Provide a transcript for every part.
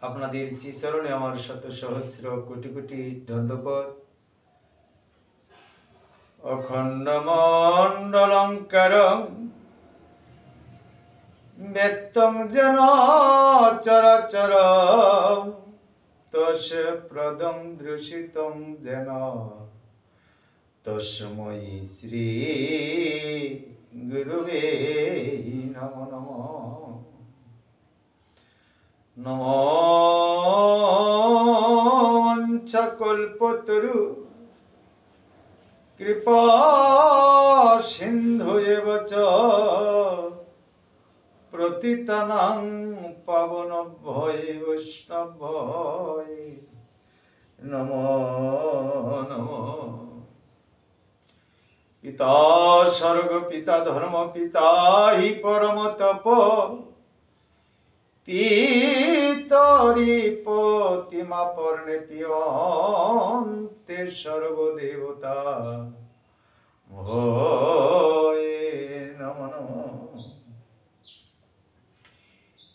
আপনাদের শ্রীচরণে আমার শত সহস্র কোটি কোটি দণ্ডপদ। অখণ্ড মণ্ডলঙ্কারং ব্যক্তং যেন চরাচর তস্য প্রদং দৃশিতং যেন তস্मै শ্রী গুরুবে নমো নমঃ। নমো মঞ্চকল্পতরু কৃপা সিন্ধু এব চ প্রতিতানাং পাবনভ্যয় বৈষ্ণভ্যয় নমো নমঃ। পিতা স্বর্গ পিতা ধর্ম পিতা হি পরম তপ পিতরি প্রতিমা পর্ণে পিয়ন্তে সর্বদেবতা ভয়ে নমো নমঃ।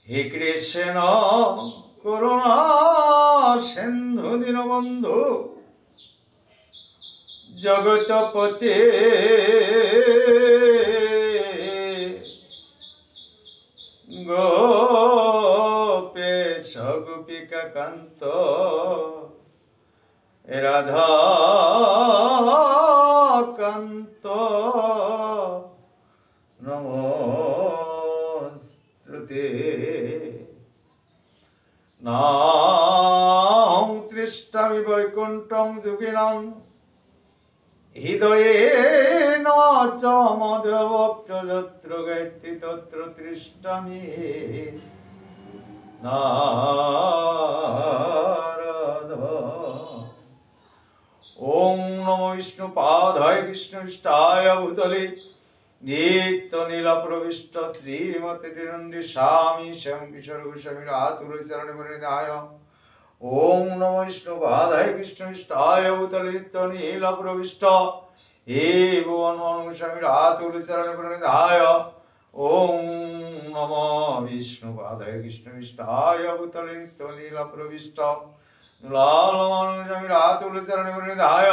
হে কৃষ্ণ করুণা সিন্ধু দীনবন্ধু জগৎপতে গোপেশ গোপিকা কান্ত রাধা কান্ত নমস্তুতে। নাহং তৃষ্টামি বৈকুণ্ঠং যোগিনাং হৃদয়ে ন চ মদভক্ত যত্র গায়ত্রী তত্র তৃষ্টামি নারদ। ওম নমো বিষ্ণু পাদায় কৃষ্ণবিষ্টায় ভূতলে নিত্য নীলা প্রবিষ্ট শ্রীমতে তিরুন্ডি স্বামী শ্যাম কিশোর গোস্বামী আতুর চরণে পরিণায়। ওম নমো বিষ্ণু পাদায় কৃষ্ণবিষ্টায় ভূতলে নিত্য নীলা প্রবিষ্ট হে ভুবন গোস্বামী আতুর চরণে পরিণায়। ওম নমো বিষ্ণু পাদায় কৃষ্ণবিষ্টায় ভূতলে নিত্য নীলা প্রবিষ্ট লাল গোস্বামী আতুর চরণে পরিণায়।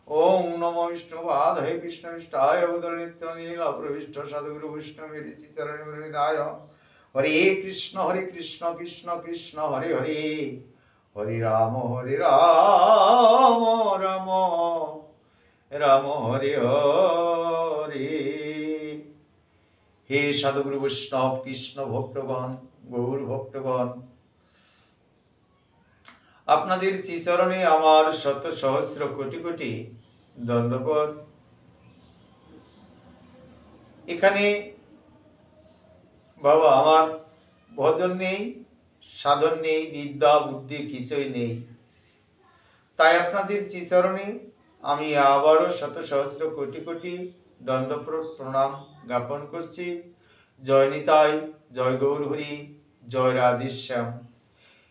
ওম নমো বিষ্ণু পাদায় কৃষ্ণবিষ্টায় ভূতলে নিত্য নীলা প্রবিষ্ট সাধুগুরু বৈষ্ণবের শ্রীচরণে পরিণায়। হরে কৃষ্ণ কৃষ্ণ কৃষ্ণ হরে হরে হরে রাম রাম রাম হরে হরে। হে সাধুগুরু বৈষ্ণব কৃষ্ণ ভক্তগণ গৌর ভক্তগণ, আপনাদের শ্রীচরণে আমার শত সহস্র কোটি কোটি দণ্ডপদ। এখানে বাবা আমার ভজন নেই, সাধন নেই, বিদ্যা বুদ্ধি কিছুই নেই। তাই আপনাদের শ্রীচরণে আমি আবারও শত সহস্র কোটি কোটি দণ্ডপ্রদ প্রণাম জ্ঞাপন করছি। জয় নিতাই, জয় গৌর হরি, জয় রাধেশ্যাম।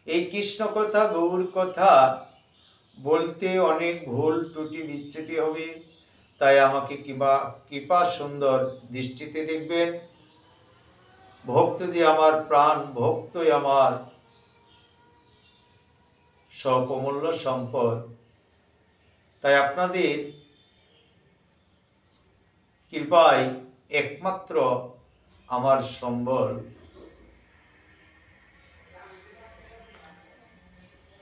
এই কৃষ্ণ কথা গৌর কথা বলতে অনেক ভুল ত্রুটি বিচ্যুতি হবে, তাই আমাকে কৃপা সুন্দর দৃষ্টিতে দেখবেন। ভক্ত যে আমার প্রাণ, ভক্তই আমার সর্বমূল্য সম্পদ। তাই আপনাদের কৃপায় একমাত্র আমার সম্বল।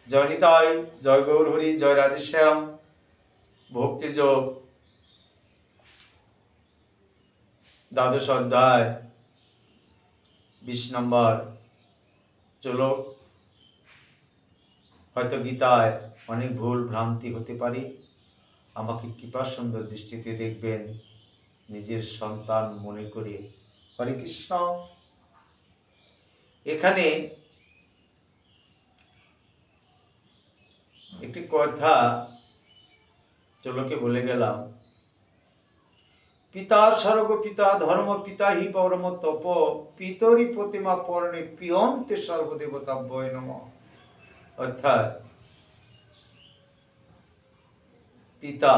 জয় নিতাই, জয় গৌর হরি, জয় রাধেশ্যাম। ভক্তিযোগ দ্বাদশ অধ্যায় 20 নম্বর শ্লোক। হয়তো গীতায় অনেক ভুল ভ্রান্তি হতে পারে, আমাকে কৃপা সুন্দর দৃষ্টিতে দেখবেন, নিজের সন্তান মনে করে। হরে কৃষ্ণ। এখানে একটি কথা চলোকে বলে গেলাম। পিতা স্বর্গ পিতা ধর্ম পিতা হি পরম তপ পিতরি প্রতিমা পর্ণে পিয়ন্তে সর্বদেবতা ভয় নমঃ। অর্থাৎ পিতা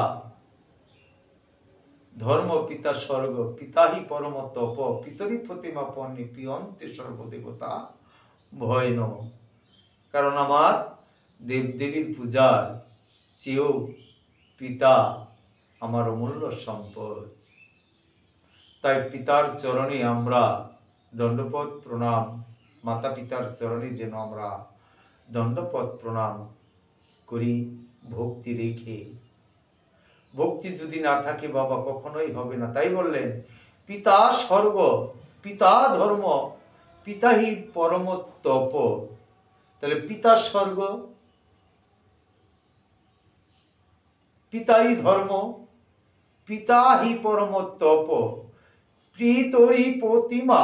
ধর্ম পিতা স্বর্গ পিতা হি পরম তপ পিতরি প্রতিমা পর্ণে পিয়ন্তে সর্বদেবতা ভয় নমঃ। কারণ আমার দেবদেবীর পূজার চেয়েও পিতা আমার অমূল্য সম্পদ। তাই পিতার চরণে আমরা দণ্ডপদ প্রণাম, মাতা পিতার চরণে যেন আমরা দণ্ডপদ প্রণাম করি ভক্তি রেখে। ভক্তি যদি না থাকে বাবা কখনোই হবে না। তাই বললেন পিতা স্বর্গ, পিতা ধর্ম, পিতাহি পরম তপ। তাহলে পিতা স্বর্গ, পিতাই ধর্ম, পিতাহি পরম তপ, প্রীতরি প্রতিমা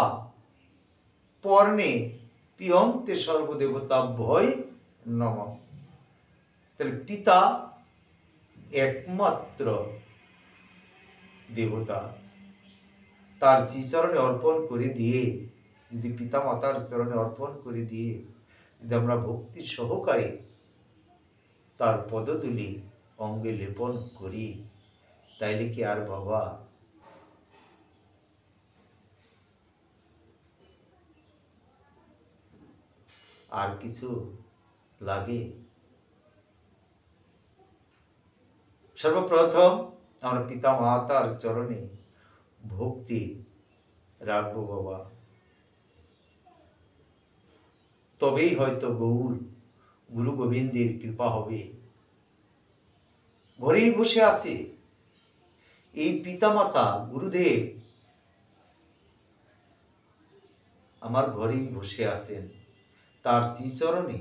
পর্ণে পিয়ন্তে সর্বদেবতা ভয় নম। তাহলে পিতা একমাত্র দেবতা, তার শ্রীচরণে অর্পণ করে দিয়ে, যদি পিতা মাতার চরণে অর্পণ করে দিয়ে যদি আমরা ভক্তি সহকারে তার পদধূলি অঙ্গে লেপন করি, তাইলে কি আর বাবা আর কিছু লাগে? সর্বপ্রথম আমরা পিতা মাতার চরণে ভক্তি রাখবো বাবা, তবেই হয়তো গুরু গোবিন্দের কৃপা হবে। ঘরেই বসে আছে এই পিতামাতা গুরুদেব, আমার ঘরেই বসে আছেন, তার শ্রীচরণে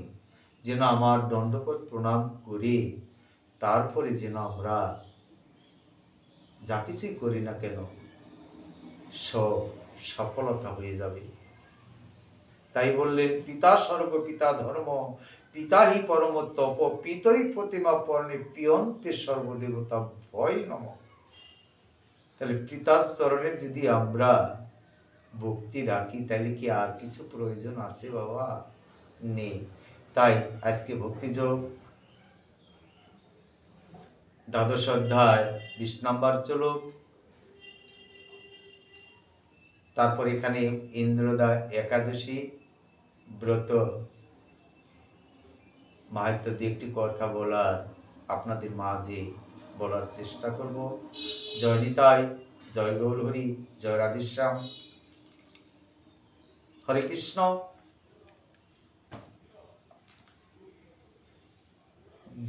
যেন আমার দণ্ডপদ প্রণাম করে তারপরে যেন আমরা যা কিছুই করি না কেন সব সফলতা হয়ে যাবে। তাই বললেন পিতা স্বর্গ, পিতা ধর্ম, পিতাহি পরম তপ, পিতরি প্রতিমা পর্ণে পিয়ন্তে সর্বদেবতা ভয় নম। তাহলে পিতার চরণে যদি আমরা ভক্তি রাখি তাহলে কি আর কিছু প্রয়োজন আছে বাবা? নেই। তাই আজকে ভক্তিযোগ দ্বাদশ অধ্যায় 20 নম্বর শ্লোক, তারপর এখানে ইন্দ্রদা একাদশী ব্রত মাহাত্ম্য দিয়ে একটি কথা বলার আপনাদের মাঝে বলার চেষ্টা করব। জয় নিতাই, জয় গৌর হরি, জয় রাধেশ্যাম, হরে কৃষ্ণ।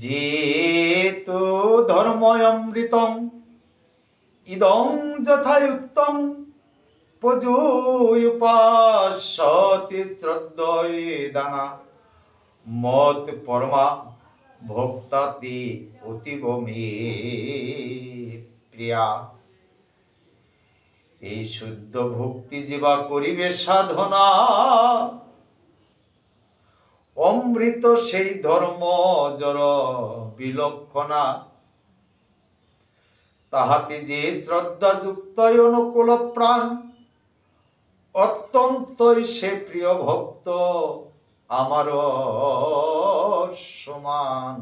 যেতু ধর্ময়মৃতং ইদং যথায়ুক্তং পজুয়ুপাসতে শ্রদ্ধয়ে দানা মত পরমা ভক্তাতে অতীব মে প্রিয়া। এই শুদ্ধ ভক্তি যেবা করিবে সাধনা, অমৃত সেই ধর্ম জর বিলক্ষণা। তাহাতে যে শ্রদ্ধা যুক্ত অনুকূল প্রাণ, অত্যন্তই সে প্রিয় ভক্ত আমার সমান।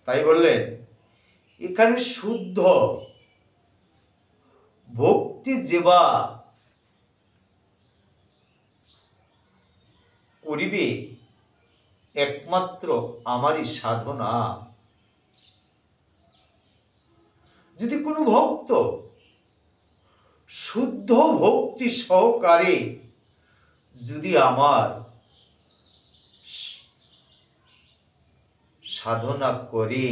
তাই বললেন এখানে শুদ্ধ ভক্তি যেবা করিবে একমাত্র আমারই সাধনা। যদি কোনো ভক্ত শুদ্ধ ভক্তি সহকারে যদি আমার সাধনা করে,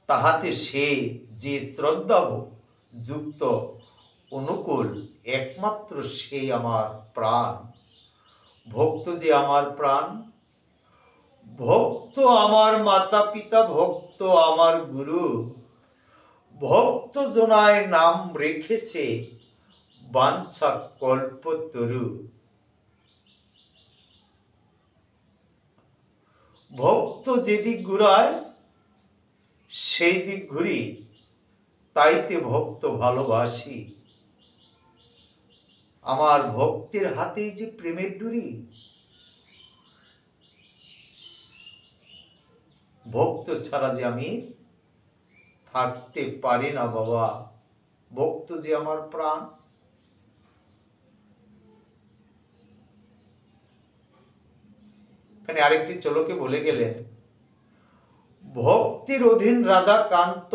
তাহাতে সে যে শ্রদ্ধা যুক্ত অনুকূল, একমাত্র সেই আমার প্রাণ। ভক্ত যে আমার প্রাণ, ভক্ত আমার মাতা পিতা, ভক্ত আমার গুরু, ভক্ত জনায় নাম রেখেছে বাঞ্ছা কল্পতরু। ভক্ত যেদিক ঘুরায় সেই দিক ঘুরি, তাইতে ভক্ত ভালোবাসি। আমার ভক্তের হাতেই যে প্রেমের ডুরি, ভক্ত ছাড়া যে আমি থাকতে পারি না বাবা। ভক্ত যে আমার প্রাণ। এখানে আরেকটি চলকে বলে গেলেন, ভক্তির অধীন রাধা কান্ত,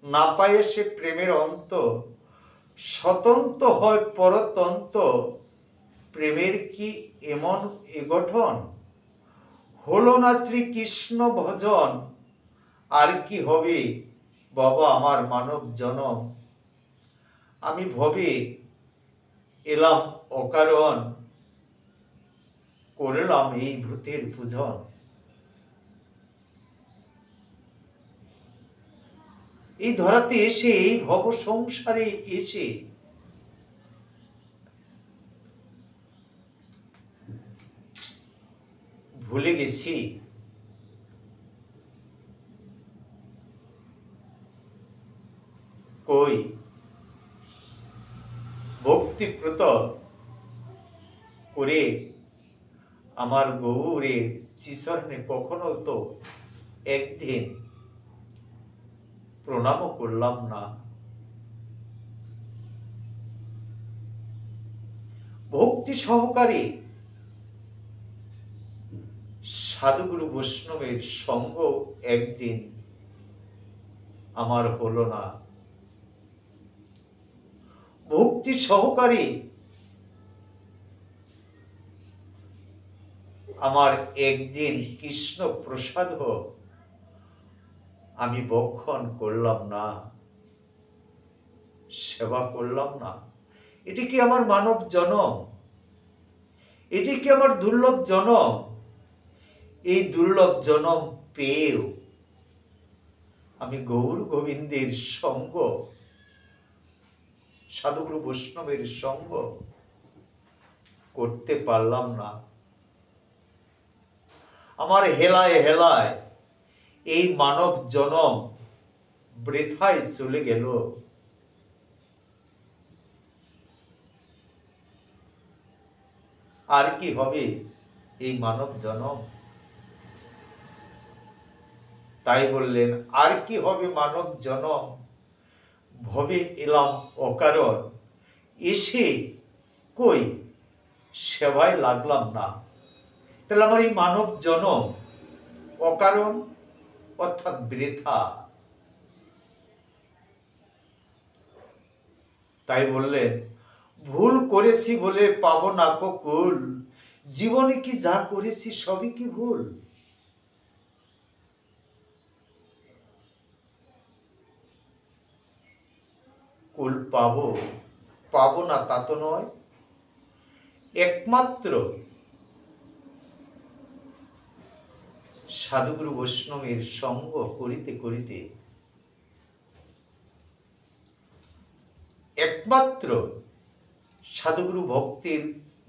না পায়ে সে প্রেমের অন্ত, স্বতন্ত্র হয় পরতন্ত্র, প্রেমের কি এমন এ গঠন, হলো না শ্রীকৃষ্ণ ভজন, আর কি হবে বাবা আমার মানব জনম, আমি ভবে এলাম অকারণ, করলাম এই ভূতের পূজন। এই ধরাতে এসে, এই ভব সংসারে এসে ভুলে গেছি কই ভক্তিপ্রত করে আমার গৌরের শ্রীচরণে কখনো তো একদিন প্রণামও করলাম না। ভক্তি সহকারে সাধুগুরু বৈষ্ণবের সঙ্গ একদিন আমার হলো না। ভক্তি সহকারে আমার একদিন কৃষ্ণ প্রসাদ আমি ভক্ষণ করলাম না, সেবা করলাম না। এটি কি আমার মানব জনম? এটি কি আমার দুর্লভ জনম? এই দুর্লভ জনম পেয়েও আমি গৌর গোবিন্দের সঙ্গ, সাধুগুরু বৈষ্ণবের সঙ্গ করতে পারলাম না। আমার হেলায় হেলায় এই মানব জনম বৃথায় চলে গেল। আর কি হবে এই মানব জনম? তাই বললেন, আর কি হবে মানব জনম, ভবে এলাম অকারণ, এসে কই সেবায় লাগলাম না। তাহলে আমার এই মানব জনম অকারণ, অর্থাৎ বৃথা। তাই বললেন, ভুল করেছি বলে পাবো না কো কুল, জীবনে কি যা করেছি সবই কি ভুল। কুল পাবো পাবো না তা তো নয়, একমাত্র সাধুগুরু বৈষ্ণবের সঙ্গ করিতে করিতে, একমাত্র সাধুগুরু ভক্তির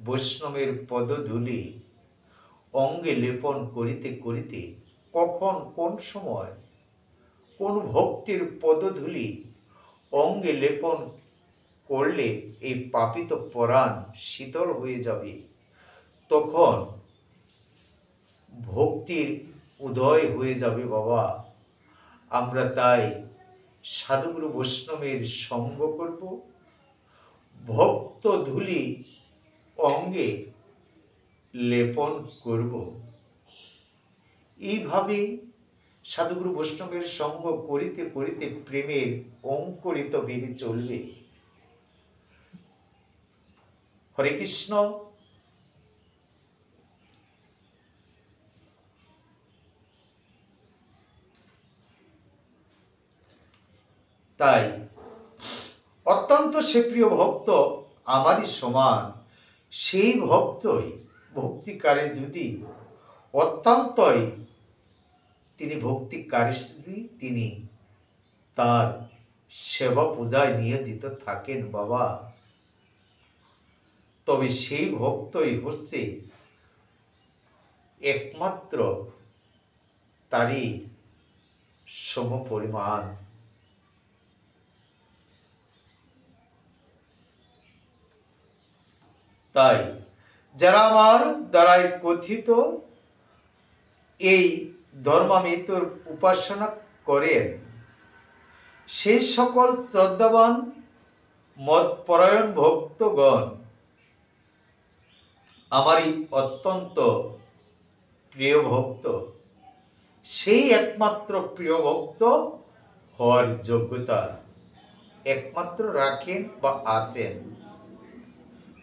বৈষ্ণবের পদধূলি অঙ্গে লেপন করিতে করিতে, কখন কোন সময় কোন ভক্তির পদধূলি অঙ্গে লেপন করলে এই পাপিত পরাণ শীতল হয়ে যাবে, তখন ভক্তির উদয় হয়ে যাবে বাবা। আমরা তাই সাধুগুরু বৈষ্ণবের সঙ্গ করব, ভক্ত ধূলি অঙ্গে লেপন করব। এইভাবে সাধুগুরু বৈষ্ণবের সঙ্গ করিতে করিতে প্রেমের অঙ্কুরিত বেড়ে চলবে। হরে কৃষ্ণ। তাই অত্যন্ত সে প্রিয় ভক্ত আমারই সমান, সেই ভক্তই ভক্তিকারে যদি অত্যন্তই তিনি ভক্তিকারে যদি তিনি তার সেবা পূজায় নিয়োজিত থাকেন বাবা, তবে সেই ভক্তই হচ্ছে একমাত্র তারই সমপরিমাণ। তাই যারা আমার দ্বারাই কথিত এই ধর্মামৃতর উপাসনা করেন, সেই সকল শ্রদ্ধাবান মতপরায়ণ ভক্তগণ আমারই অত্যন্ত প্রিয় ভক্ত, সেই একমাত্র প্রিয় ভক্ত হওয়ার যোগ্যতা একমাত্র রাখেন বা আছেন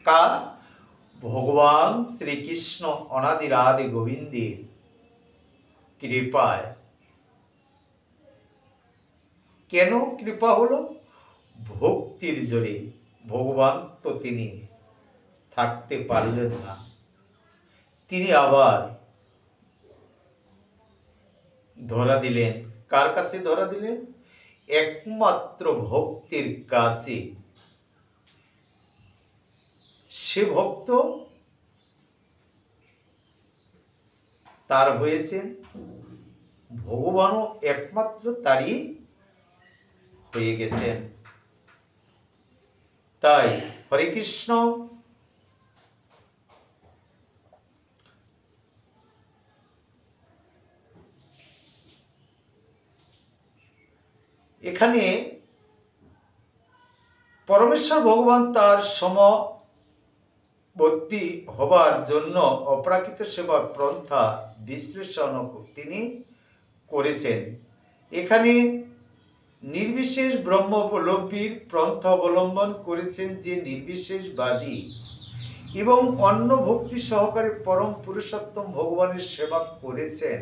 কার? ভগবান শ্রীকৃষ্ণ অনাদি রাধে গোবিন্দের কৃপায়। কেন কৃপা হলো? ভক্তির জোরে। ভগবান তো তিনি থাকতে পারলেন না, তিনি আবার ধরা দিলেন। কার কাছে ধরা দিলেন? একমাত্র ভক্তির কাছে। সে ভক্ত তার হয়েছেন, ভগবানও একমাত্র তারই হয়ে গেছেন। তাই হরে কৃষ্ণ। এখানে পরমেশ্বর ভগবান তার সমবর্তী হবার জন্য অপ্রাকৃত সেবার পন্থা বিশ্লেষণ তিনি করেছেন। এখানে নির্বিশেষ ব্রহ্ম উপলব্ধির পন্থা অবলম্বন করেছেন, যে নির্বিশেষবাদী এবং অন্য ভক্তি সহকারে পরম পুরুষোত্তম ভগবানের সেবা করেছেন।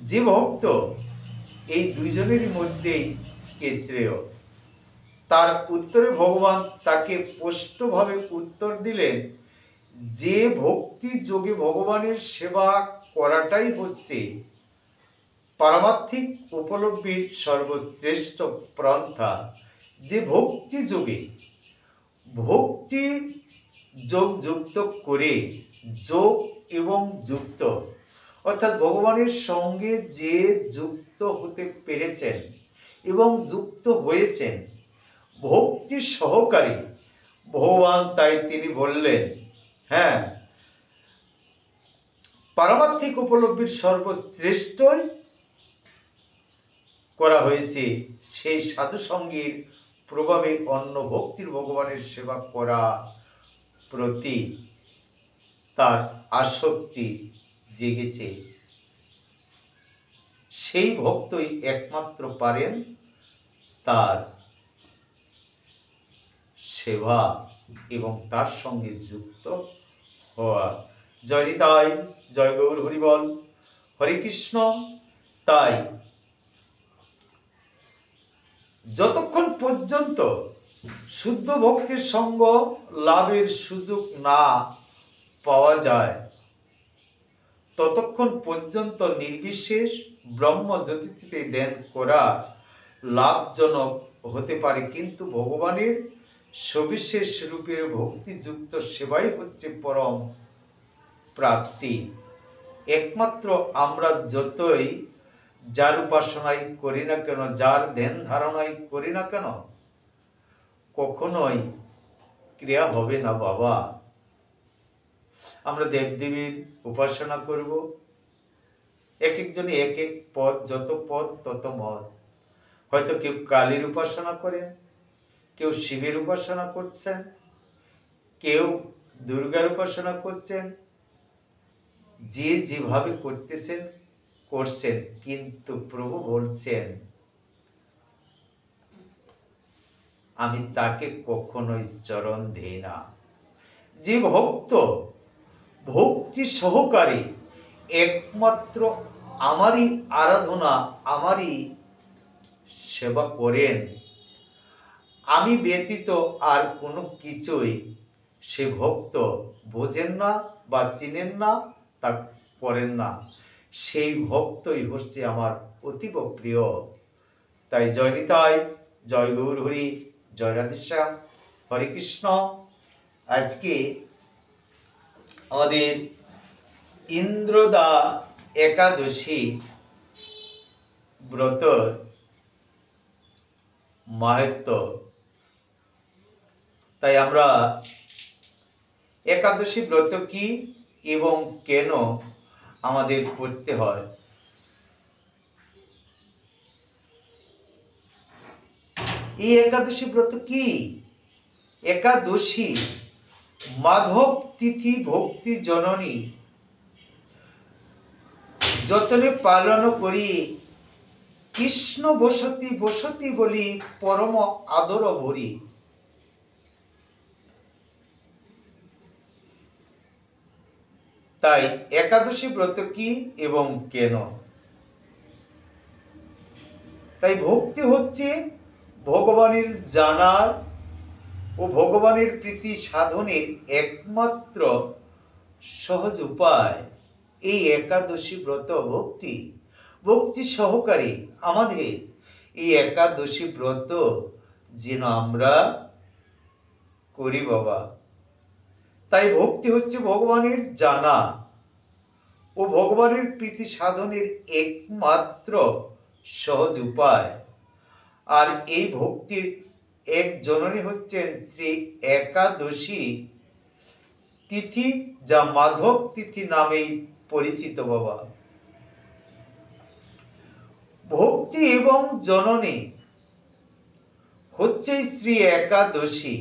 যে ভক্ত এই দুইজনের মধ্যেই কে শ্রেয়, তার উত্তরে ভগবান তাকে স্পষ্টভাবে উত্তর দিলেন যে ভক্তি যোগে ভগবানের সেবা করাটাই হচ্ছে পারমার্থিক উপলব্ধির সর্বশ্রেষ্ঠ পন্থা। যে ভক্তি যোগে ভক্তি যোগ যুক্ত করে, যোগ এবং যুক্ত অর্থাৎ ভগবানের সঙ্গে যে যুক্ত হতে পেরেছেন এবং যুক্ত হয়েছেন ভক্তি সহকারী ভগবান, তাই তিনি বললেন, হ্যাঁ, পারমার্থিক উপলব্ধির সর্বশ্রেষ্ঠই করা হয়েছে সেই সাধু সঙ্গীর প্রভাবে অন্য ভক্তির ভগবানের সেবা করা প্রতি তার আসক্তি জেগেছে। সেই ভক্তই একমাত্র পারেন তার সেবা এবং তার সঙ্গে যুক্ত হওয়া। জয় নিতাই, জয় গৌর হরিবল, হরে কৃষ্ণ। তাই যতক্ষণ পর্যন্ত শুদ্ধ ভক্তির সঙ্গ লাভের সুযোগ না পাওয়া যায় ততক্ষণ পর্যন্ত নির্বিশেষ ব্রহ্মজ্যোতিতে ধ্যান করা লাভজনক হতে পারে, কিন্তু ভগবানের সবিশেষ রূপের ভক্তিযুক্ত সেবাই হচ্ছে পরম প্রাপ্তি। একমাত্র আমরা যতই যার উপাসনাই করি না কেন, যার ধ্যান ধারণাই করি না কেন, কখনোই ক্রিয়া হবে না বাবা। আমরা দেবদেবীর উপাসনা করব, এক একজনে এক এক পথ, যত পথ তত মত। হয়তো কেউ কালীর উপাসনা করেন, কেউ শিবের উপাসনা করছেন, কেউ দুর্গার উপাসনা করছেন, যে যেভাবে করতেছেন করছেন, কিন্তু প্রভু বলছেন আমি তাকে কখনোই চরণ দেই না। যে ভক্ত ভক্তি সহকারে একমাত্র আমারই আরাধনা, আমারই সেবা করেন, আমি ব্যতীত আর কোনো কিছুই সে ভক্ত বোঝেন না বা চিনেন না, তা করেন না, সেই ভক্তই হচ্ছে আমার অতীব প্রিয়। তাই জয় নিতাই, জয় গৌর হরি, জয় রাধেশ্যাম, হরে কৃষ্ণ। আজকে আমাদের ইন্দ্রদা একাদশী ব্রতর মাহাত্ম্য। তাই আমরা একাদশী ব্রত কি এবং কেন আমাদের করতে হয়, এই একাদশী ব্রত কি? একাদশী মাধব তিথি ভক্তি জননী যতনে পালন করি কৃষ্ণ বসতি বসতি বলি পরম আদর ভরি। তাই একাদশী ব্রত কি এবং কেন? তাই ভক্তি হচ্ছে ভগবানের জানার ও ভগবানের প্রীতি সাধনের একমাত্র সহজ উপায়। এই একাদশী ব্রত ভক্তি ভক্তি সহকারে আমাদের এই একাদশী ব্রত যেন আমরা করি বাবা। তাই ভক্তি হচ্ছে ভগবানের জানা ও ভগবানের প্রীতি সাধনের একমাত্র সহজ উপায়। আর এই ভক্তির এক জননী হচ্ছেন শ্রী একাদশী তিথি, যা মাধব তিথি নামেই পরিচিত বাবা। ভক্তি এবং জননী হচ্ছে শ্রী একাদশী।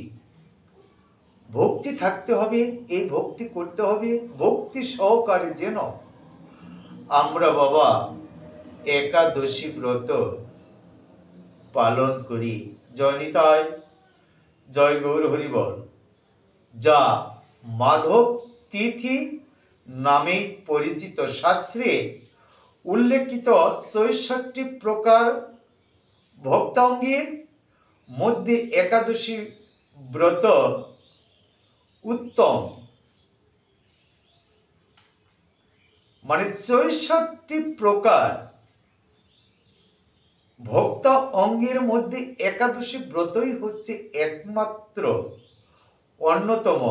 ভক্তি থাকতে হবে, এই ভক্তি করতে হবে ভক্তি সহকারে, যেন আমরা বাবা একাদশী ব্রত পালন করি। জয় নিতাই, জয় গৌর হরিবল। যা মাধব তিথি নামে পরিচিত। শাস্ত্রে উল্লেখিত ৬৪ প্রকার ভক্তাঙ্গের মধ্যে একাদশী ব্রত উত্তম। মানে ৬৪ প্রকার ভক্তা অঙ্গের মধ্যে একাদশী ব্রতই হচ্ছে একমাত্র অন্যতম।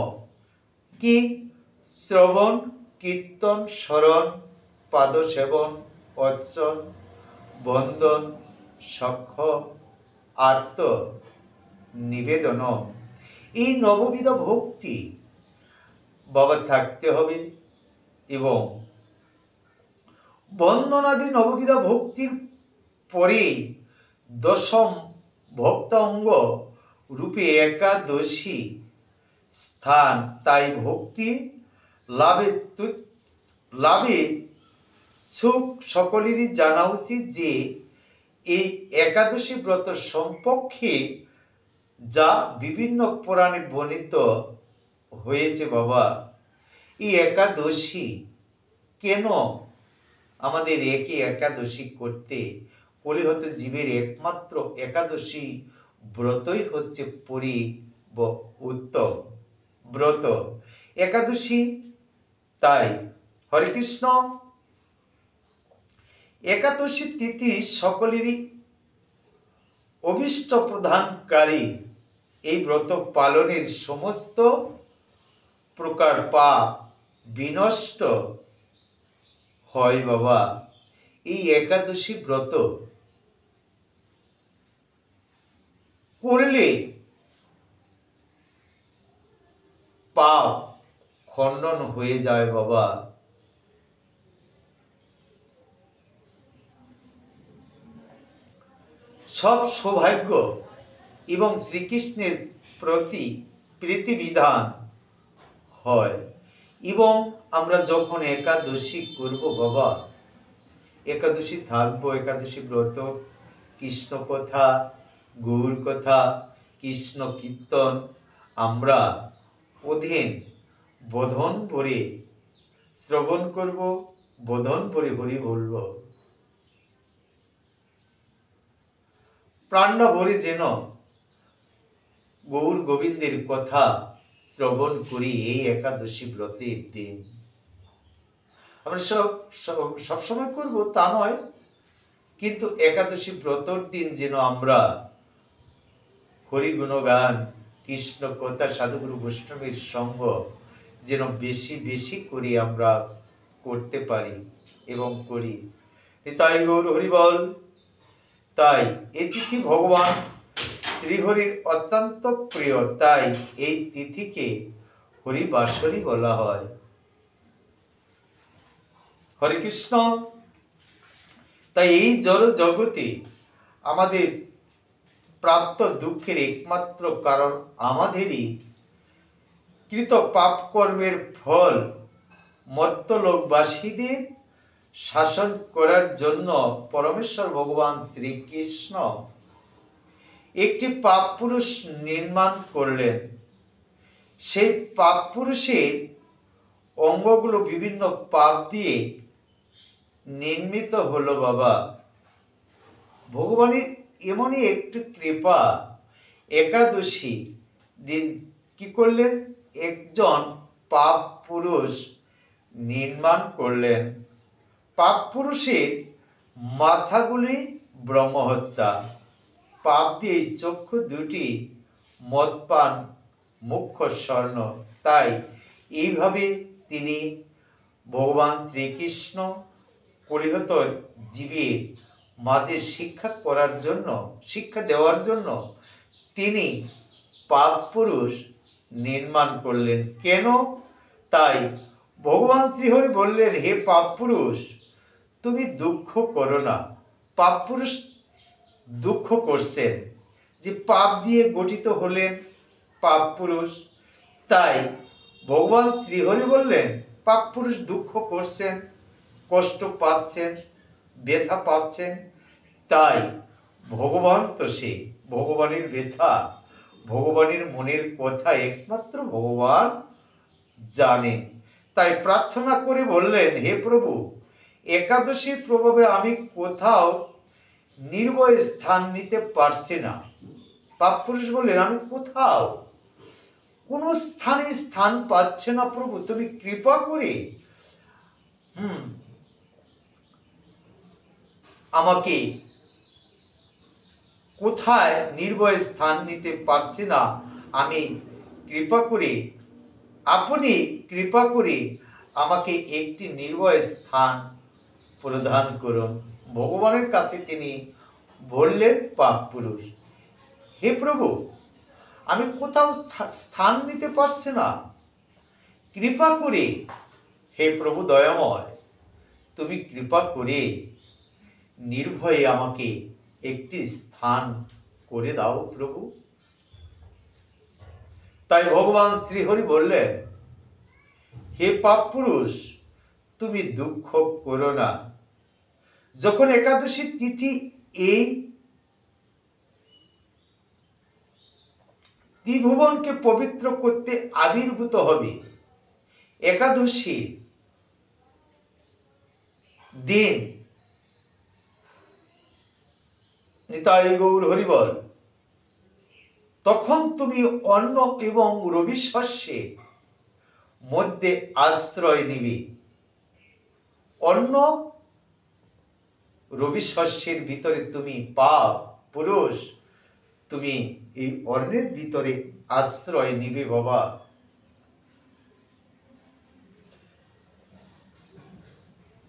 কি? শ্রবণ, কীর্তন, স্মরণ, পাদ সেবন, অর্চন, বন্দন, সখ্য, আত্ম নিবেদন। এই নববিধ ভক্তি বাবা থাকতে হবে। এবং বন্দনাদি নববিধ ভক্তির পরে দশম ভক্তাঙ্গ রূপে একাদশী স্থান। তাই ভক্তি লাভে সুখ সকলেরই জানা উচিত যে এই একাদশী ব্রত সম্পর্কে যা বিভিন্ন পুরাণে বর্ণিত হয়েছে বাবা। এই একাদশী কেন আমাদের একাদশী করতে? কলিহত জীবের একমাত্র একাদশী ব্রতই হচ্ছে উত্তম ব্রত একাদশী। তাই হরে কৃষ্ণ। একাদশী তিথি সকলেরই অভীষ্ট প্রদানকারী। এই ব্রত পালনের সমস্ত প্রকার পাপ বিনষ্ট হয় বাবা। এই একাদশী ব্রত করলে পাপ খণ্ডন হয়ে যায় বাবা। সব সৌভাগ্য এবং শ্রীকৃষ্ণের প্রতি প্রীতিবিধান হয়। এবং আমরা যখন একাদশী করব বাবা, একাদশী থাকবো, একাদশী ব্রত, কৃষ্ণ কথা, গৌর কথা, কৃষ্ণ কীর্তন আমরা অধীন বোধন ভরে শ্রবণ করব, বোধন ভরে হরি বলব। প্রাণ ভরে যেন গৌর গোবিন্দের কথা শ্রবণ করি এই একাদশী ব্রতের দিন। আমরা সবসময় করব তা নয়, কিন্তু একাদশী ব্রতর দিন যেন আমরা হরি গুণগান, কৃষ্ণ কথা, সাধুগুরু বৈষ্ণবের সঙ্গ যেন বেশি বেশি করে আমরা করতে পারি এবং করি। তাই গৌর হরিবল। তাই এই তিথি ভগবান শ্রীহরির অত্যন্ত প্রিয়। তাই এই তিথিকে হরিবাসরী বলা হয়। হরে কৃষ্ণ। তাই এই জড় জগতে আমাদের প্রাপ্ত দুঃখের একমাত্র কারণ আমাদেরই কৃত পাপ কর্মের ফল মর্ত্যলোকবাসীদের শাসন করার জন্য পরমেশ্বর ভগবান শ্রীকৃষ্ণ একটি পাপ পুরুষ নির্মাণ করলেন। সেই পাপ পুরুষের অঙ্গগুলো বিভিন্ন পাপ দিয়ে নির্মিত হলো বাবা। ভগবানের এমনই একটি কৃপা, একাদশী দিন কি করলেন, একজন পাপ পুরুষ নির্মাণ করলেন। পাপ পুরুষের মাথাগুলি ব্রহ্মহত্যা, পাপ দিয়ে চক্ষু দুটি মদপান, মুখ্য স্বর্ণ। তাই এইভাবে তিনি ভগবান শ্রীকৃষ্ণ কলিহতর জীবের মাঝে শিক্ষা দেওয়ার জন্য তিনি পাপ পুরুষ নির্মাণ করলেন। কেন? তাই ভগবান শ্রীহরি বললেন, হে পাপ পুরুষ, তুমি দুঃখ করো না। পাপ পুরুষ দুঃখ করছেন যে পাপ দিয়ে গঠিত হলেন পাপ পুরুষ। তাই ভগবান শ্রীহরি বললেন, পাপ পুরুষ দুঃখ করছেন, কষ্ট পাচ্ছেন, ব্যথা পাচ্ছেন। তাই ভগবান তো সে, ভগবানের ব্যথা, ভগবানের মনের কথা একমাত্র ভগবান জানেন। তাই প্রার্থনা করে বললেন, হে প্রভু, একাদশীর প্রভাবে আমি কোথাও নির্ভয় স্থান নিতে পারছি না। পাপ পুরুষ বললেন, আমি কোথাও কোন স্থানে স্থান পাচ্ছে না প্রভু, তুমি কৃপা করে আমাকে কোথায় নির্ভয় স্থান নিতে পারছি না। আমি কৃপা করে, আপনি কৃপা করে আমাকে একটি নির্ভয় স্থান প্রদান করুন। ভগবানের কাছে তিনি বললেন পাপ পুরুষ, হে প্রভু, আমি কোথাও স্থান নিতে পারছি না, কৃপা করে, হে প্রভু দয়াময়, তুমি কৃপা করে নির্ভয়ে আমাকে একটি স্থান করে দাও প্রভু। তাই ভগবান শ্রীহরি বললেন, হে পাপ পুরুষ, তুমি দুঃখ করো না। যখন একাদশী তিথি এই ত্রিভুবনকে পবিত্র করতে আবির্ভূত হবে, একাদশী দিন, নিতাই গৌর হরিবল, তখন তুমি অন্ন এবং রবি শস্যের মধ্যে আশ্রয় নিবে। অন্ন রবি শস্যের ভিতরে তুমি পাপ পুরুষ, তুমি এই অন্নের ভিতরে আশ্রয় নিবে বাবা।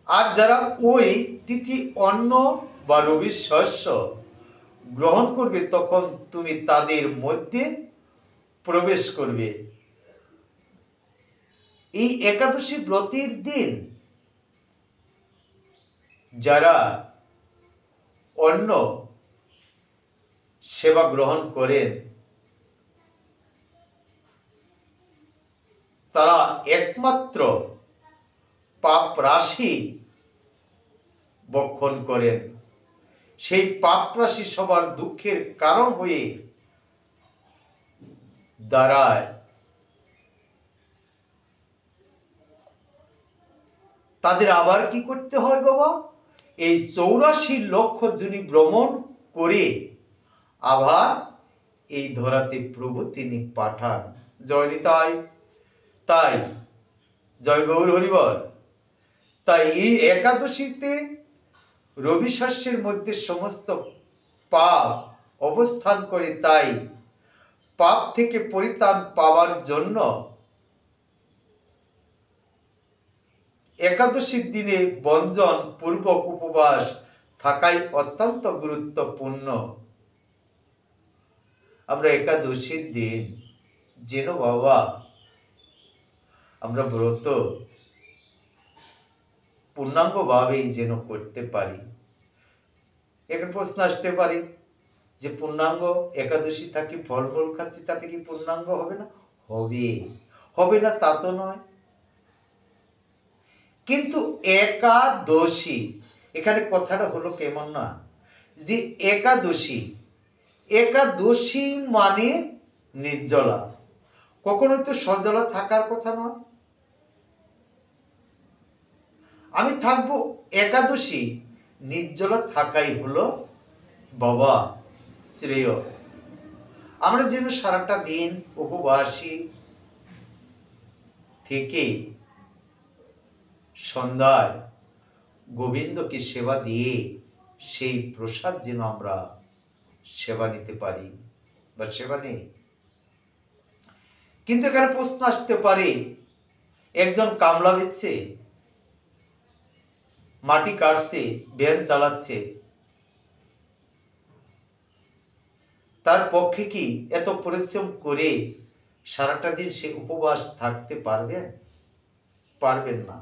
আর যারা ওই তিথি অন্ন বা রবি শস্য গ্রহণ করবে, তখন তুমি তাদের মধ্যে প্রবেশ করবে। এই একাদশী ব্রতের দিন যারা অন্ন সেবা গ্রহণ করেন, তারা একমাত্র পাপ রাশি বক্ষণ করেন। সেই পাপ রাশি সবার দুঃখের কারণ হয়ে দাঁড়ায়। তাদের আবার কি করতে হয় বাবা? এই 84 লক্ষ যোনি ভ্রমণ করে আবার এই ধরাতে প্রভু তিনি পাঠান। জয় নিতাই। তাই জয় গৌর হরিবল। তাই এই একাদশীতে রবি শস্যের মধ্যে সমস্ত পাপ অবস্থান করে। তাই পাপ থেকে পরিত্রাণ পাওয়ার জন্য একাদশীর দিনে বঞ্জন পূর্বক উপবাস থাকাই অত্যন্ত গুরুত্বপূর্ণ। আমরা একাদশীর দিন যেন বাবা আমরা ব্রত পূর্ণাঙ্গভাবেই যেন করতে পারি। একটা প্রশ্ন আসতে পারে যে পূর্ণাঙ্গ একাদশী থাকি ফলমূল খাচ্ছি, তাতে কি পূর্ণাঙ্গ হবে না? হবে, হবে না তা তো নয়। কিন্তু একাদশী, এখানে কথাটা হলো কেমন না, যে একাদশী, একাদশী মানে নির্জলা, কখনোই তো সজলা থাকার কথা নয়। আমি থাকবো একাদশী, নির্জলা থাকাই হলো বাবা শ্রেয়। আমরা যেন সারাটা দিন উপবাসী থেকে সন্ধ্যায় গোবিন্দকে সেবা দিয়ে সেই প্রসাদ যেন আমরা সেবা নিতে পারি বা সেবা নেই। কিন্তু এখানে প্রশ্ন আসতে পারে, একজন কামলা বেচছে, মাটি কাটছে, ভ্যান চালাচ্ছে, তার পক্ষে কি এত পরিশ্রম করে সারাটা দিন সে উপবাস থাকতে পারবেন? পারবেন না।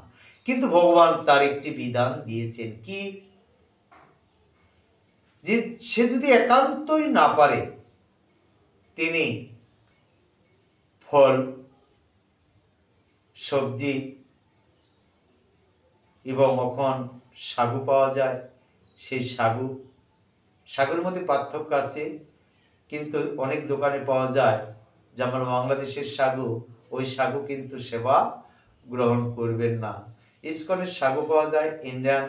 কিন্তু ভগবান তার একটি বিধান দিয়েছেন, কি যে সে যদি একান্তই না পারে, তিনি ফল, সবজি এবং এখন সাগু পাওয়া যায়, সেই সাগুর মধ্যে পার্থক্য আছে, কিন্তু অনেক দোকানে পাওয়া যায়, যেমন বাংলাদেশের সাগু, ওই সাগু কিন্তু সেবা গ্রহণ করবেন না। ইসকনের সাগু পাওয়া যায় ইন্ডিয়ান,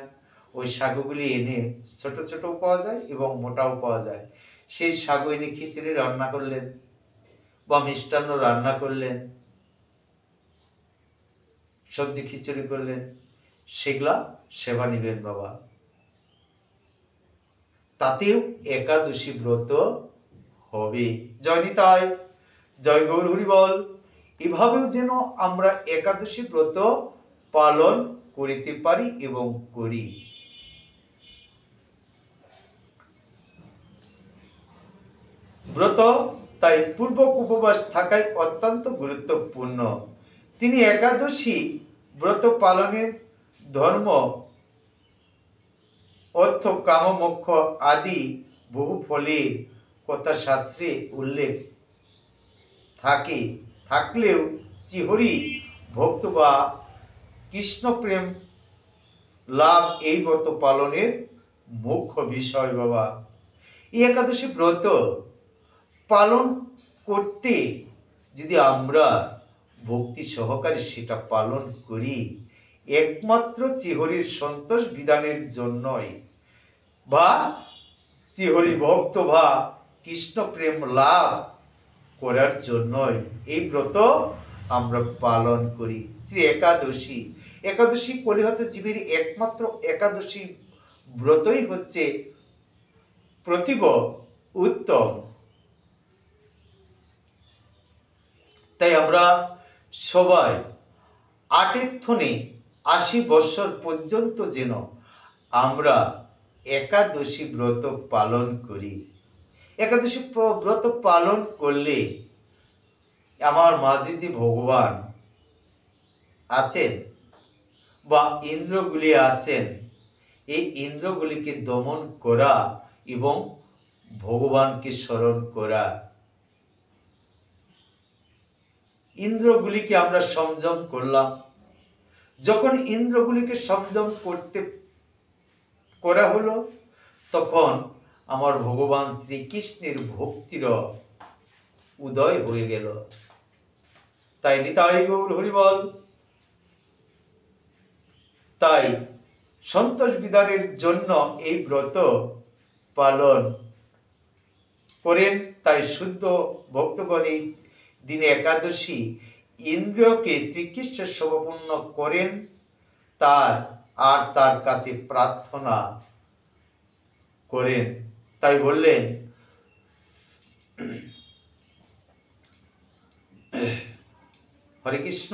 ওই সাগুগুলি এনে ছোট ছোট পাওয়া যায় এবং মোটাও পাওয়া যায়, সেই সাগু এনে খিচুড়ি রান্না করলেন বা মিষ্টান্ন রান্না করলেন, সবজি খিচুড়ি করলেন, সেগুলা সেবা নিবেন বাবা। তাতেও একাদশী ব্রত হবে। জয় নিতাই, জয় গৌর হরি বল। এভাবেও যেন আমরা একাদশী ব্রত পালন করিতে পারি এবং করি। ব্রত তাই পূর্বক উপবাস থাকাই অত্যন্ত গুরুত্বপূর্ণ। তিনি একাদশী ব্রত পালনের ধর্ম, অর্থ, কাম, মোক্ষ আদি বহু ফলের কথা শাস্ত্রে উল্লেখ থাকলেও শ্রীহরি ভক্ত বা কৃষ্ণ প্রেম লাভ এই ব্রত পালনের মুখ্য বিষয় বাবা। এই একাদশী ব্রত পালন করতে যদি আমরা ভক্তি সহকারে সেটা পালন করি, একমাত্র শ্রীহরির সন্তোষ বিধানের জন্যই বা শ্রীহরি ভক্ত বা কৃষ্ণ প্রেম লাভ করার জন্যই এই ব্রত আমরা পালন করি। শ্রী একাদশী, একাদশী কলিহত জীবের একমাত্র একাদশী ব্রতই হচ্ছে প্রতিভ উত্তম। তাই আমরা সবাই ৮ বৎসর পর্যন্ত যেন আমরা একাদশী ব্রত পালন করি। একাদশী ব্রত পালন করলে আমার মাঝে যে ভগবান আছেন বা ইন্দ্রগুলি আছেন, এই ইন্দ্রগুলিকে দমন করা এবং ভগবানকে স্মরণ করা, ইন্দ্রগুলিকে আমরা সংযম করলাম। যখন ইন্দ্রগুলিকে সংযম করা হলো, তখন আমার ভগবান শ্রীকৃষ্ণের ভক্তির উদয় হয়ে গেল। তাই নিতাই গৌর হরি বল। তাই সন্তোষ বিধানের জন্য এই ব্রত পালন করেন। তাই শুদ্ধ ভক্তগণে দিনে একাদশী ইন্দ্রকে শ্রীকৃষ্ণের সমপূর্ণ করেন, তার কাছে প্রার্থনা করেন। তাই বললেন, হরে কৃষ্ণ,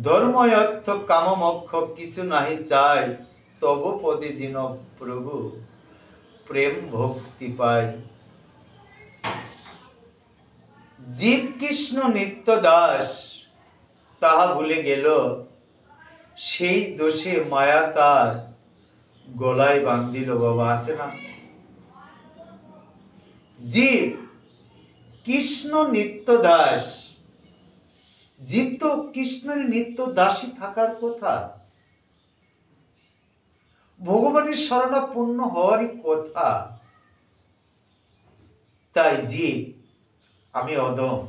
ধর্ম অর্থ কাম মোক্ষ কিছু নাহি চাই, তব পদে যেন প্রভু প্রেম ভক্তি পাই। জীব কৃষ্ণ নিত্য দাস, তাহা ভুলে গেল, সেই দোষে মায়া তার গলায় বান্ধিল বাবা। আছে না, জীব কৃষ্ণ নিত্য দাস, জীব তো কৃষ্ণের নিত্য দাসী থাকার কথা, ভগবানের শরণাপন্ন হওয়ারই কথা। তাই জীব আমি অদম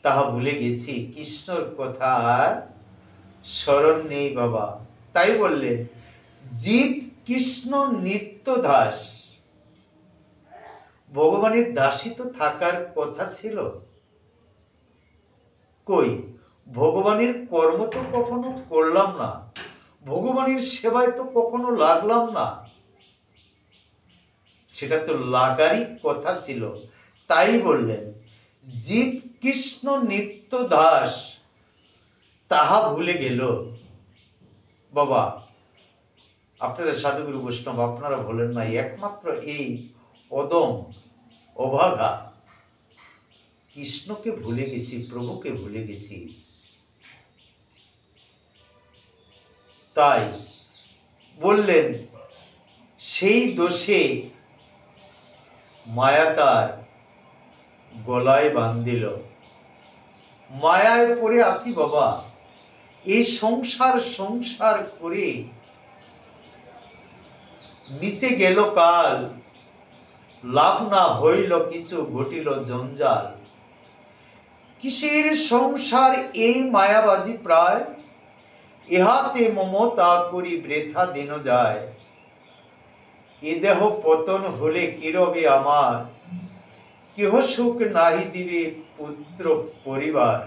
তাহা ভুলে গেছি, কৃষ্ণর কথা আর স্মরণ নেই বাবা। তাই বললেন জীব কৃষ্ণ নিত্য দাস, ভগবানের দাসী তো থাকার কথা ছিল। কই, ভগবানের কর্ম তো কখনো করলাম না, ভগবানের সেবায় তো কখনো লাগলাম না, সেটা তো লাগারই কথা ছিল। তাই বললেন জীব কৃষ্ণ নিত্য দাস তাহা ভুলে গেল। বাবা আপনারা সাধুগুরু বৈষ্ণব আপনারা বলেন নাই, একমাত্র এই অদম অভাগা কৃষ্ণকে ভুলে গেছি, প্রভুকে ভুলে গেছি। তাই বললেন সেই দোষে মায়া তার গলায় বান্ধিল। মায়ায় পড়ে আসি বাবা, এই সংসার সংসার করে নিচে গেল কাল, লাভ না হইল কিছু, ঘটিল জঞ্জাল। কিসের সংসার এই মায়াবাজি প্রায়, ইহাতে মমতা করি বৃথা দিন যায়। এ দেহ পতন হলে কিরবে আমার, কেহ সুখ নাহি দিবে পুত্র পরিবার।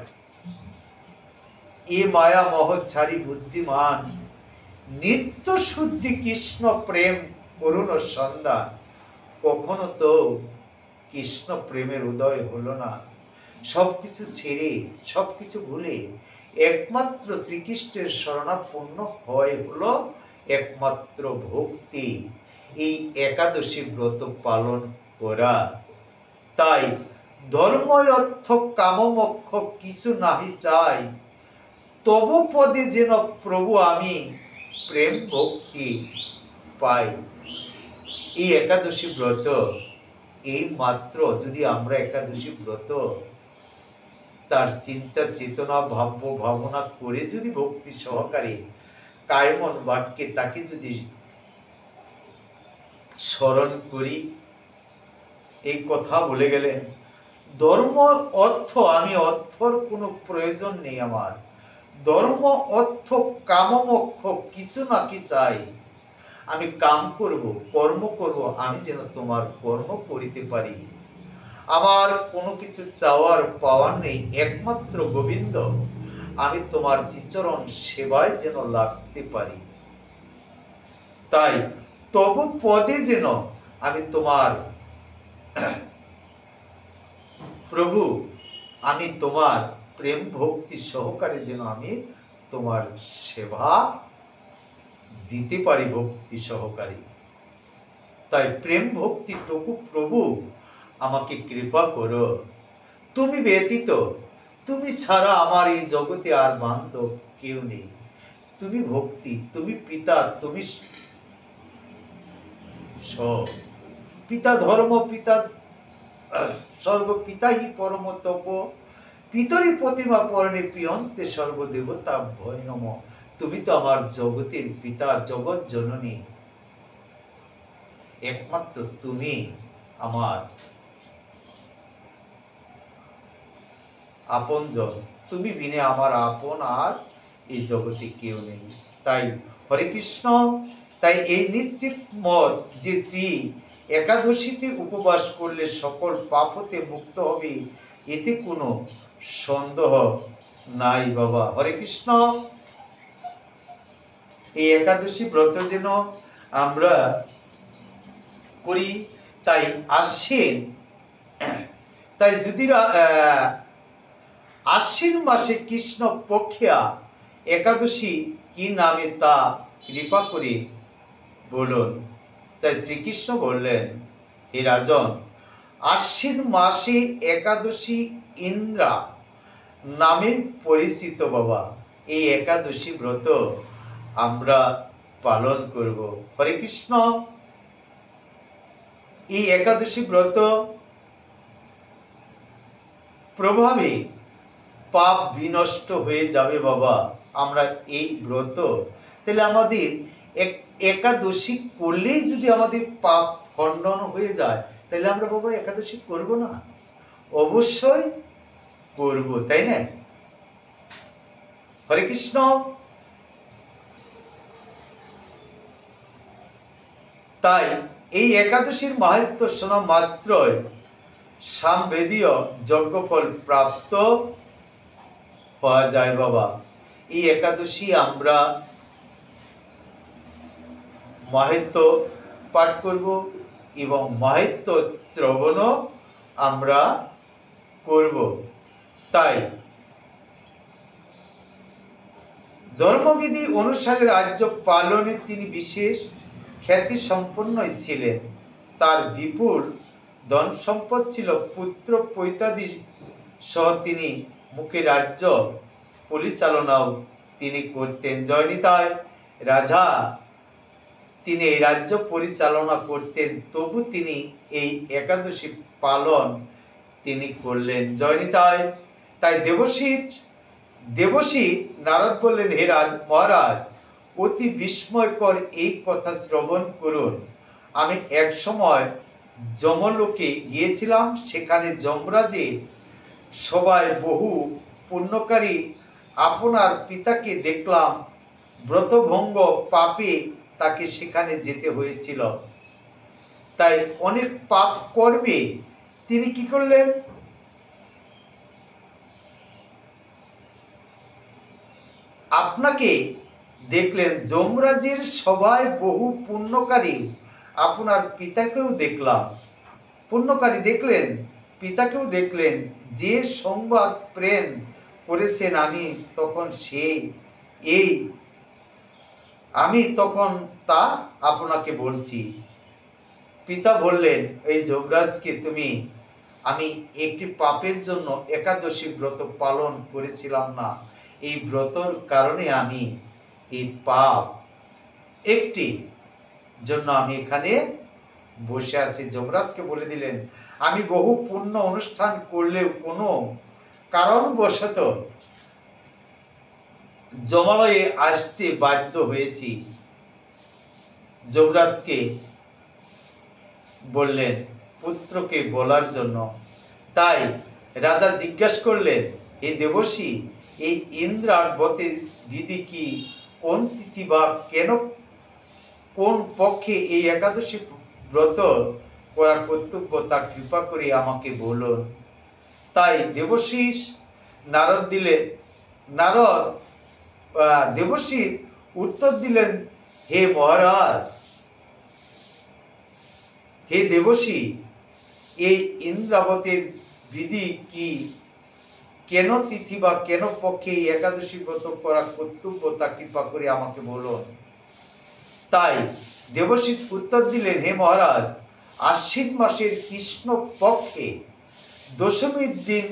এ মায়া মোহ ছাড়ি বুদ্ধিমান, নিত্য শুদ্ধি কৃষ্ণ প্রেম করুণ সন্ধান। কখনো তো কৃষ্ণ প্রেমের উদয় হলো না, সবকিছু ছেড়ে সবকিছু ভুলে একমাত্র শ্রীকৃষ্ণের শরণাপন্ন হয় হলো একমাত্র ভক্তি, এই একাদশী ব্রত পালন করা। তাই ধর্ম অর্থ কাম মোক্ষ কিছু নাহি চাই, তবু পদে যেন প্রভু আমি প্রেম ভক্তি পাই। এই একাদশী ব্রত, এই মাত্র যদি আমরা একাদশী ব্রত তার চিন্তা চেতনা ভাব্য ভাবনা করে যদি ভক্তি সহকারে কায়মন বাক্যে তাকে যদি স্মরণ করি, এই কথা বলে গেলেন ধর্ম অর্থ, আমি অর্থর কোনো প্রয়োজন নেই আমার, ধর্ম অর্থ কাম মোক্ষ কিছু না কি চাই। আমি কাম করব, কর্ম করব, আমি যেন তোমার কর্ম করিতে পারি। আমার কোনো কিছু চাওয়ার পাওয়ার নেই, একমাত্র গোবিন্দ, আমি তোমার শ্রীচরণ সেবায় যেন লাগতে পারি। তাই তবু পদে যেন আমি তোমার প্রভু, আমি তোমার প্রেম ভক্তি সহকারে যেন আমি তোমার সেবা দিতে পারি ভক্তি সহকারে। তাই প্রেম ভক্তিটুকু প্রভু আমাকে কৃপা করো। তুমি ব্যতীত, তুমি ছাড়া আমার এই জগতে আর বান্ধব কেউ নেই। তুমি ভক্তি, তুমি পিতা, তুমি পিতা ধর্ম, পিতা সর্বপিতা হি পরম তপ, পিতরি প্রতিমা পরণে প্রিয়ন্তে সর্বদেবতা ভয় নম। তুমি তো আমার জগতের পিতা, জগৎ জননী, একমাত্র তুমি আমার আপনজন, তুমি বিনে আমার আপন আর এই জগতে কেউ নেই। তাই হরে কৃষ্ণ। তাই এই নিশ্চিত মত যে শ্রী একাদশীতে উপবাস করলে সকল পাপ হতে মুক্ত হবে, এতে কোনো সন্দেহ নাই বাবা। হরে কৃষ্ণ। এই একাদশী ব্রত যেন আমরা করি। তাই আশ্বিন, তাই যদি আশ্বিন মাসে কৃষ্ণ পক্ষিয়া একাদশী কি নামে তা কৃপা করে বলুন। তাই শ্রীকৃষ্ণ বললেন, হে রাজন, আশ্বিন মাসে একাদশী ইন্দ্রা নামে পরিচিত বাবা। এই একাদশী ব্রত আমরা পালন করব। হরে কৃষ্ণ। এই একাদশী ব্রত প্রভাবে পাপ বিনষ্ট হয়ে যাবে বাবা আমরা এই ব্রত, তাহলে আমাদের একাদশী করলেই যদি আমাদের পাপ খণ্ডন হয়ে যায়, তাহলে আমরা বাবা একাদশী করব না? অবশ্যই করব, তাই না? হরে কৃষ্ণ। তাই এই একাদশীর মাহাত্ম্য শোনা মাত্রই সামবেদীয় যজ্ঞফল প্রাপ্ত হওয়া যায় বাবা। এই একাদশী আমরা মাহাত্ম্য পাঠ করব এবং মাহাত্ম্য শ্রবণও আমরা করব। তাই ধর্মবিধি অনুসারে রাজ্য পালনে তিনি বিশেষ খ্যাতি সম্পন্ন ছিলেন। তার বিপুল ধন সম্পদ ছিল, পুত্র পৈতাদি সহ তিনি মুখে রাজ্য পরিচালনাও তিনি করতেন। জয়নিতায় রাজা তিনি এই রাজ্য পরিচালনা করতেন, তবু তিনি এই একাদশী পালন তিনি করলেন। জয়নিতায়। তাই দেবশ্রী নারদ বললেন, হে মহারাজ, অতি বিস্ময়কর এই কথা শ্রবণ করুন। আমি এক সময় যমলোকে গিয়েছিলাম, সেখানে যমরাজের সবাই বহু পুণ্যকারী আপনার পিতাকে দেখলাম। ব্রতভঙ্গ পাপে তাকে সেখানে যেতে হয়েছিল। তাই অনেক পাপ কর্মে তিনি কি করলেন? আপনাকে দেখলেন। যমরাজের সবাই বহু পুণ্যকারী আপনার পিতাকেও দেখলাম। পুণ্যকারী দেখলেন, পিতাকেও দেখলেন। যে সংবাদ প্রেম করেছেন আমি তখন তা আপনাকে বলছি। পিতা বললেন, এই যমরাজকে আমি একটি পাপের জন্য একাদশী ব্রত পালন করেছিলাম না, এই ব্রতর কারণে আমি এই পাপ একটি জন্য আমি এখানে বসে আছি। যমরাজকে বলে দিলেন, আমি বহু পুণ্য অনুষ্ঠান করলেও কোনো কারণবশত যমালয়ে আসতে বাধ্য হয়েছি। যমরাজকে বললেন পুত্রকে বলার জন্য। তাই রাজা জিজ্ঞাসা করলেন, হে দেবশ্রী, এই ইন্দ্রাবতের বিধি কি? কোন তিথি বা কোন পক্ষে এই একাদশী ব্রত করার কর্তব্য, তা কৃপা করে আমাকে বলুন। তাই দেবশ্রী উত্তর দিলেন, হে মহারাজ, হে দেবশ্রী, এই ইন্দ্রাবতের বিধি কি? কেন তিথি বা কেন পক্ষে এই একাদশী ব্রত করা কর্তব্য, তা কৃপা করে আমাকে বলুন। তাই দেবশ্রী উত্তর দিলেন, হে মহারাজ, আশ্বিন মাসের কৃষ্ণ পক্ষে দশমীর দিন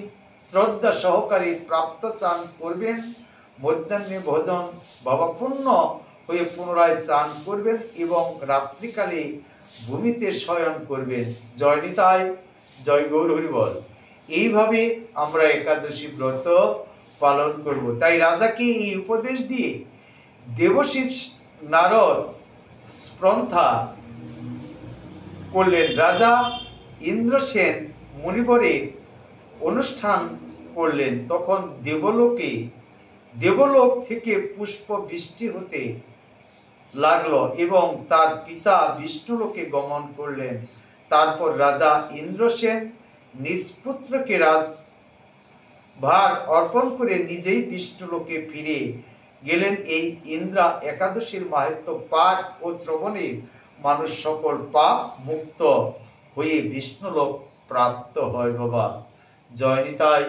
শ্রদ্ধা সহকারে প্রাপ্ত স্নান করবেন, মধ্যাহ্নে ভোজন ভাবাপূর্ণ হয়ে পুনরায় স্নান করবেন এবং রাত্রিকালে ভূমিতে শয়ন করবেন। জয় নিতাই, জয় গৌর হরিবল। এইভাবে আমরা একাদশী ব্রত পালন করব। তাই রাজাকে এই উপদেশ দিয়ে দেবশ্রী নারদ স্পর্ধা করলেন। রাজা ইন্দ্রসেন মুনিবরের অনুষ্ঠান করলেন। তখন দেবলোক থেকে পুষ্প বৃষ্টি হতে লাগলো এবং তার পিতা বিষ্ণুলোকে গমন করলেন। তারপর রাজা ইন্দ্রসেন নিজ পুত্রকে রাজভার অর্পণ করে নিজেই বিষ্ণুলোকে ফিরে গেলেন। এই ইন্দ্রা একাদশীর মাহাত্ম্য পাঠ ও শ্রবণে মানুষ সকল পাপ মুক্ত হয়ে বিষ্ণুলোক প্রাপ্ত হয় বাবা। জয় নিতাই,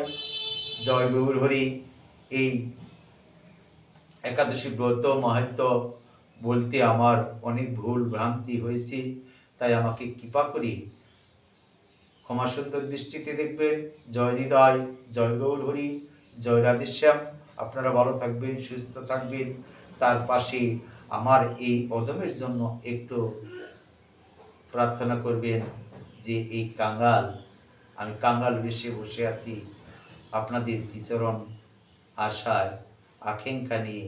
জয় গৌর হরি। এই একাদশী ব্রত মাহাত্ম্য বলতে আমার অনেক ভুল ভ্রান্তি হয়েছে, তাই আমাকে কৃপা করে ক্ষমা সুন্দর দৃষ্টিতে দেখবেন। জয় হৃদয়, জয় গৌর হরি, জয় রাধেশ্যাম। আপনারা ভালো থাকবেন, সুস্থ থাকবেন। তার পাশে আমার এই অদমের জন্য একটু প্রার্থনা করবেন যে আমি কাঙ্গাল বেশে বসে আছি, আপনাদের শ্রীচরণ আশায় আকাঙ্ক্ষা নিয়ে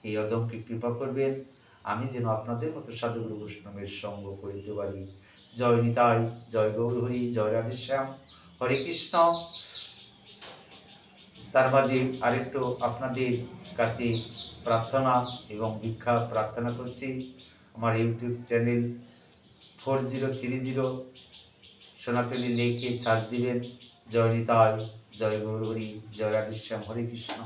এই অদমকে কৃপা করবেন, আমি যেন আপনাদের মতো সাধুগুরু বৈষ্ণবের সঙ্গ করিতে পারি। জয় নিতাই, জয় গৌর হরি, জয় রাধেশ্যাম, হরে কৃষ্ণ। তার মাঝে আরেকটু আপনাদের কাছে প্রার্থনা এবং ভিক্ষা প্রার্থনা করছি। আমার ইউটিউব চ্যানেল 4030 সনাতনী লিখে সার্চ দিবেন। জয় নিতাই, জয় গৌর হরি, জয় রাধেশ্যাম, হরে কৃষ্ণ।